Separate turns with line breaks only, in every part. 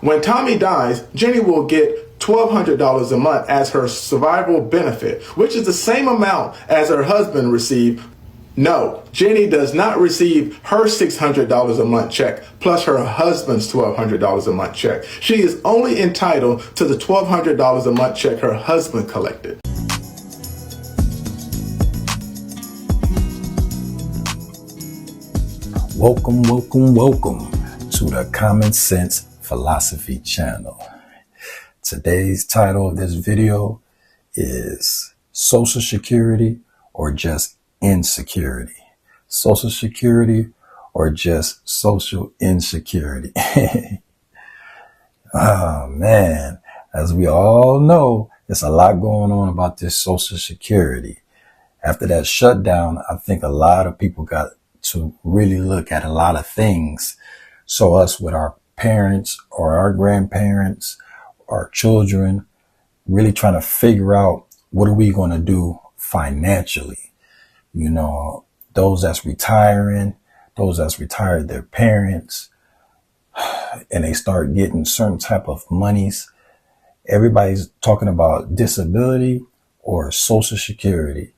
When Tommy dies, Jenny will get $1,200 a month as her survival benefit, which is the same amount as her husband received. No, Jenny does not receive her $600 a month check plus her husband's $1,200 a month check. She is only entitled to the $1,200 a month check her husband collected.
Welcome to the Common Sense Philosophy channel. Today's title of this video is Social Security or just Insecurity. Social Security or just social insecurity. Oh man, as we all know, there's a lot going on about this Social Security. After that shutdown, I think a lot of people got to really look at a lot of things. So us with our parents or our grandparents, our children, really trying to figure out what are we going to do financially. You know, those that's retiring, those that's retired their parents, and they start getting certain type of monies. Everybody's talking about disability or Social Security.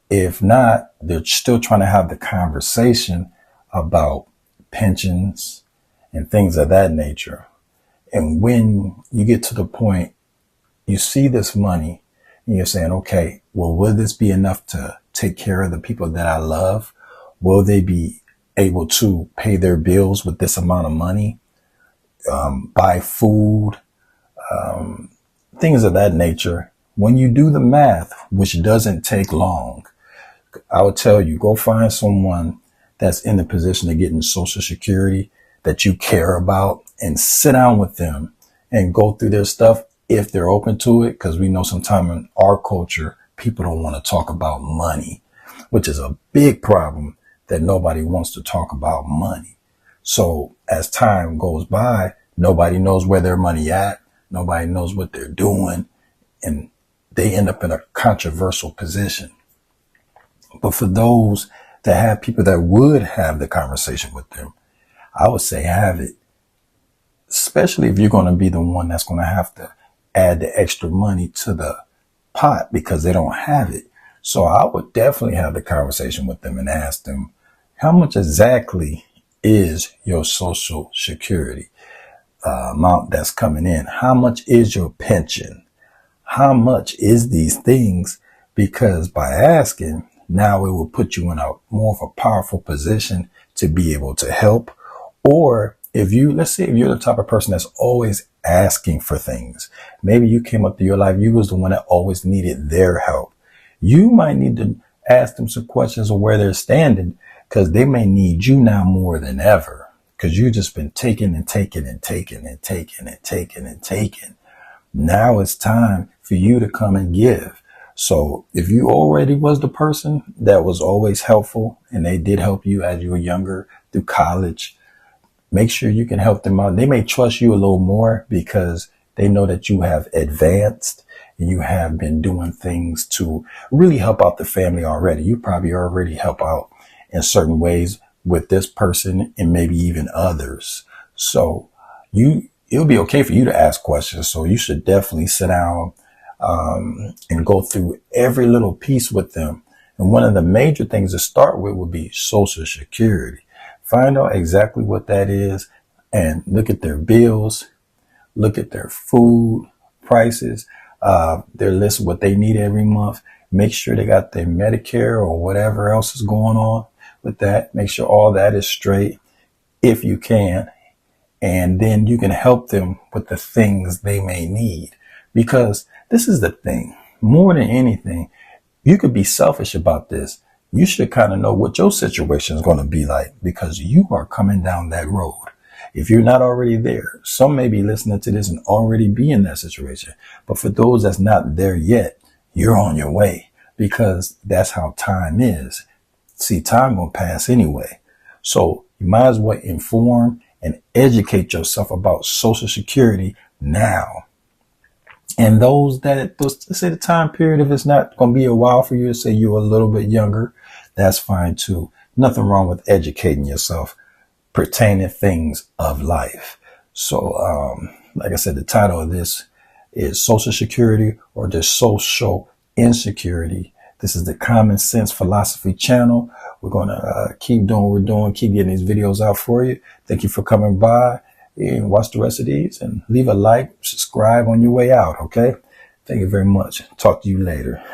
If not, they're still trying to have the conversation about pensions and things of that nature. And when you get to the point, you see this money and you're saying, okay, well, will this be enough to take care of the people that I love? Will they be able to pay their bills with this amount of money? Buy food, things of that nature. When you do the math, which doesn't take long, I would tell you, go find someone that's in the position of getting Social Security that you care about and sit down with them and go through their stuff if they're open to it. Because we know sometimes in our culture, people don't want to talk about money, which is a big problem, that nobody wants to talk about money. So as time goes by, nobody knows where their money at. Nobody knows what they're doing. And they end up in a controversial position. But for those that have people that would have the conversation with them, I would say have it, especially if you're going to be the one that's going to have to add the extra money to the pot because they don't have it. So I would definitely have the conversation with them and ask them, how much exactly is your Social Security amount that's coming in? How much is your pension? How much is these things? Because by asking, now it will put you in a more of a powerful position to be able to help. Or if you, let's say if you're the type of person that's always asking for things, maybe you came up through your life, you was the one that always needed their help. You might need to ask them some questions of where they're standing, because they may need you now more than ever, because you've just been taking and taking and taking and taking and taking and taking. Now it's time for you to come and give. So if you already was the person that was always helpful and they did help you as you were younger through college, make sure you can help them out. They may trust you a little more because they know that you have advanced and you have been doing things to really help out the family already. You probably already help out in certain ways with this person and maybe even others. So it'll be okay for you to ask questions. So you should definitely sit down and go through every little piece with them. And one of the major things to start with would be Social Security. Find out exactly what that is and look at their bills, look at their food prices, their list of what they need every month. Make sure they got their Medicare or whatever else is going on with that. Make sure all that is straight if you can. And then you can help them with the things they may need. Because this is the thing, more than anything, you could be selfish about this. You should kind of know what your situation is going to be like because you are coming down that road. If you're not already there, some may be listening to this and already be in that situation. But for those that's not there yet, you're on your way because that's how time is. See, time will pass anyway. So you might as well inform and educate yourself about Social Security now. And let's say the time period, if it's not going to be a while for you, to say you're a little bit younger, that's fine too. Nothing wrong with educating yourself pertaining things of life. So, like I said, the title of this is Social Security or the Social Insecurity. This is the Common Sense Philosophy channel. We're going to keep doing what we're doing, keep getting these videos out for you. Thank you for coming by and watch the rest of these and leave a like, subscribe on your way out. Okay. Thank you very much. Talk to you later.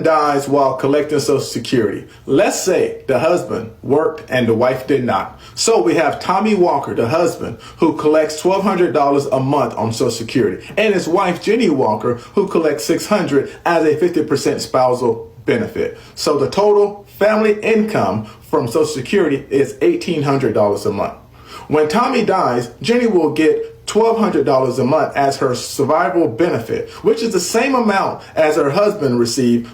Dies while collecting Social Security. Let's say the husband worked and the wife did not. So we have Tommy Walker, the husband, who collects $1,200 a month on Social Security, and his wife, Jenny Walker, who collects $600 as a 50% spousal benefit. So the total family income from Social Security is $1,800 a month. When Tommy dies, Jenny will get $1,200 a month as her survival benefit, which is the same amount as her husband received.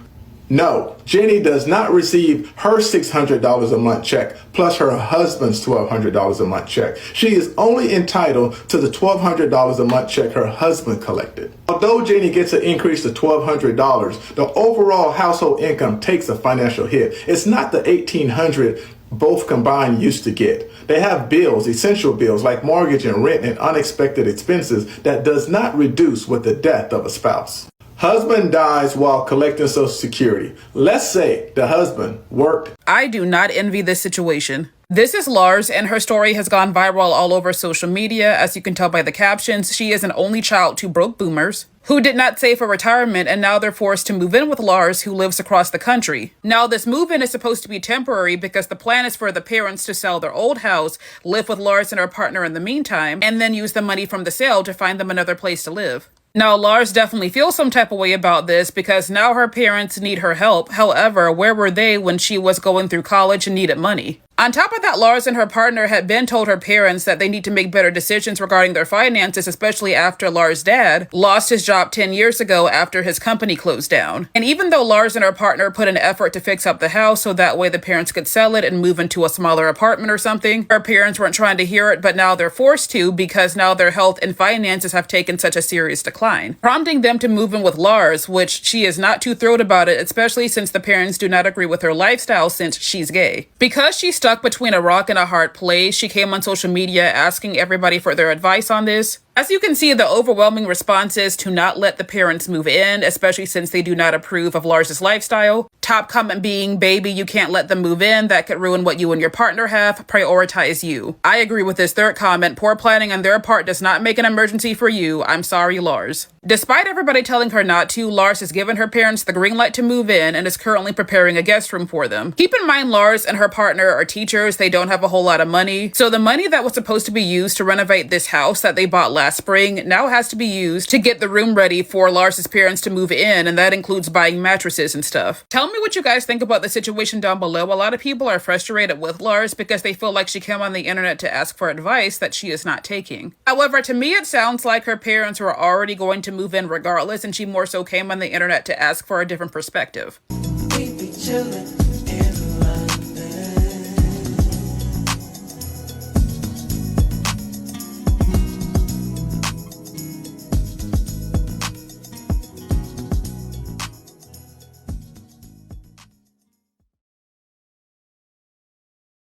No, Jenny does not receive her $600 a month check plus her husband's $1,200 a month check. She is only entitled to the $1,200 a month check her husband collected. Although Jenny gets an increase to $1,200, the overall household income takes a financial hit. It's not the $1,800 both combined used to get. They have bills, essential bills like mortgage and rent and unexpected expenses that does not reduce with the death of a spouse. Husband dies while collecting Social Security. Let's say the husband worked.
I do not envy this situation. This is Lars, and her story has gone viral all over social media. As you can tell by the captions, she is an only child to broke boomers who did not save for retirement, and now they're forced to move in with Lars, who lives across the country. Now, this move-in is supposed to be temporary because the plan is for the parents to sell their old house, live with Lars and her partner in the meantime, and then use the money from the sale to find them another place to live. Now, Lars definitely feels some type of way about this because now her parents need her help. However, where were they when she was going through college and needed money? On top of that, Lars and her partner had been told her parents that they need to make better decisions regarding their finances, especially after Lars' dad lost his job 10 years ago after his company closed down. And even though Lars and her partner put an effort to fix up the house so that way the parents could sell it and move into a smaller apartment or something, her parents weren't trying to hear it, but now they're forced to because now their health and finances have taken such a serious decline, prompting them to move in with Lars, which she is not too thrilled about it, especially since the parents do not agree with her lifestyle since she's gay. Because she's stuck between a rock and a hard place, she came on social media asking everybody for their advice on this. As you can see, the overwhelming response is to not let the parents move in, especially since they do not approve of Lars's lifestyle. Top comment being, baby, you can't let them move in. That could ruin what you and your partner have. Prioritize you. I agree with this third comment. Poor planning on their part does not make an emergency for you. I'm sorry, Lars. Despite everybody telling her not to, Lars has given her parents the green light to move in and is currently preparing a guest room for them. Keep in mind, Lars and her partner are teachers. They don't have a whole lot of money. So the money that was supposed to be used to renovate this house that they bought last spring now has to be used to get the room ready for Lars's parents to move in, and that includes buying mattresses and stuff. Tell me what you guys think about the situation down below. A lot of people are frustrated with Lars because they feel like she came on the internet to ask for advice that she is not taking. However, to me it sounds like her parents were already going to move in regardless, and she more so came on the internet to ask for a different perspective.
We be chillin'.